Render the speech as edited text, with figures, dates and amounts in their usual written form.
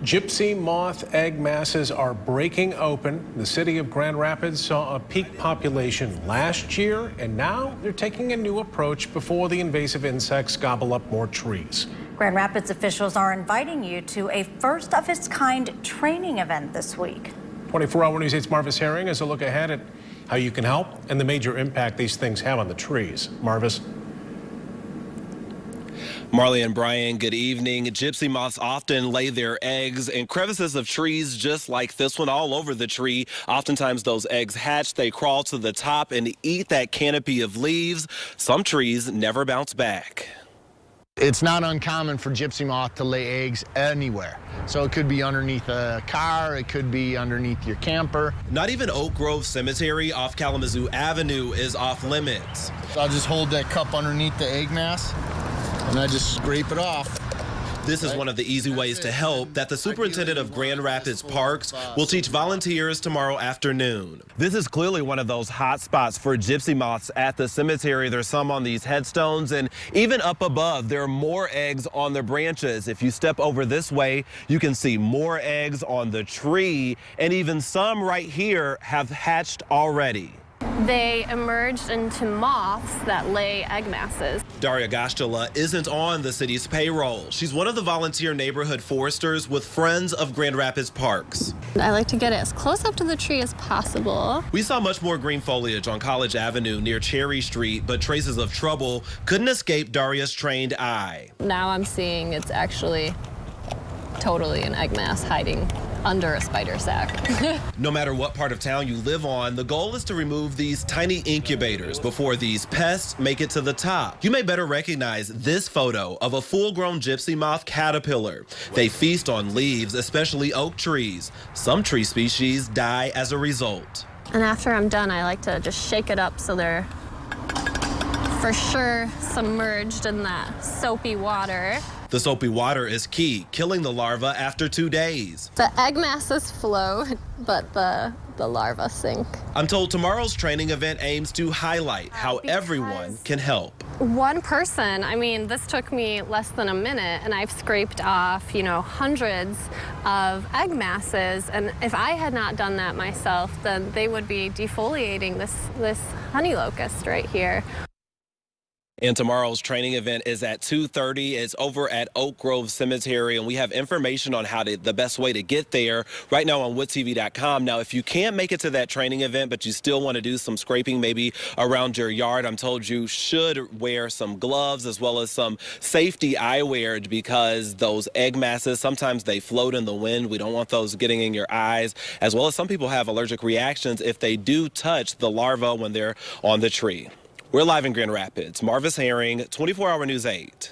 Gypsy moth egg masses are breaking open. The city of Grand Rapids saw a peak population last year, and now they're taking a new approach before the invasive insects gobble up more trees. Grand Rapids officials are inviting you to a first-of-its-kind training event this week. 24-hour News 8's Marvis Herring has a look ahead at how you can help and the major impact these things have on the trees. Marvis. Marley and Brian, good evening. Gypsy moths often lay their eggs in crevices of trees just like this one all over the tree. Oftentimes those eggs hatch, they crawl to the top and eat that canopy of leaves. Some trees never bounce back. It's not uncommon for gypsy moth to lay eggs anywhere. So it could be underneath a car, it could be underneath your camper. Not even Oak Grove Cemetery off Kalamazoo Avenue is off limits. So I'll just hold that cup underneath the egg mass and I just scrape it off. This is one of the easy ways to help that the superintendent of Grand Rapids Parks will teach volunteers tomorrow afternoon. This is clearly one of those hot spots for gypsy moths at the cemetery. There's some on these headstones, and even up above, there are more eggs on the branches. If you step over this way, you can see more eggs on the tree, and even some right here have hatched already. They emerged into moths that lay egg masses. Daria Gostula isn't on the city's payroll. She's one of the volunteer neighborhood foresters with Friends of Grand Rapids Parks. I like to get it as close up to the tree as possible. We saw much more green foliage on College Avenue near Cherry Street, but traces of trouble couldn't escape Daria's trained eye. Now I'm seeing it's actually totally an egg mass hiding under a spider sack. No matter what part of town you live on, the goal is to remove these tiny incubators before these pests make it to the top. You may better recognize this photo of a full-grown gypsy moth caterpillar. They feast on leaves, especially oak trees. Some tree species die as a result. And after I'm done, I like to just shake it up so they're for sure submerged in that soapy water. The soapy water is key, killing the larva after 2 days. The egg masses float, but the larvae sink. I'm told tomorrow's training event aims to highlight how everyone can help. One person, I mean, this took me less than a minute, and I've scraped off, hundreds of egg masses. And if I had not done that myself, then they would be defoliating this honey locust right here. And tomorrow's training event is at 2:30. It's over at Oak Grove Cemetery, and we have information on the best way to get there right now on WoodTV.com. Now, if you can't make it to that training event, but you still want to do some scraping maybe around your yard, I'm told you should wear some gloves as well as some safety eyewear, because those egg masses, sometimes they float in the wind. We don't want those getting in your eyes, as well as some people have allergic reactions if they do touch the larva when they're on the tree. We're live in Grand Rapids. Marvis Herring, 24-hour News 8.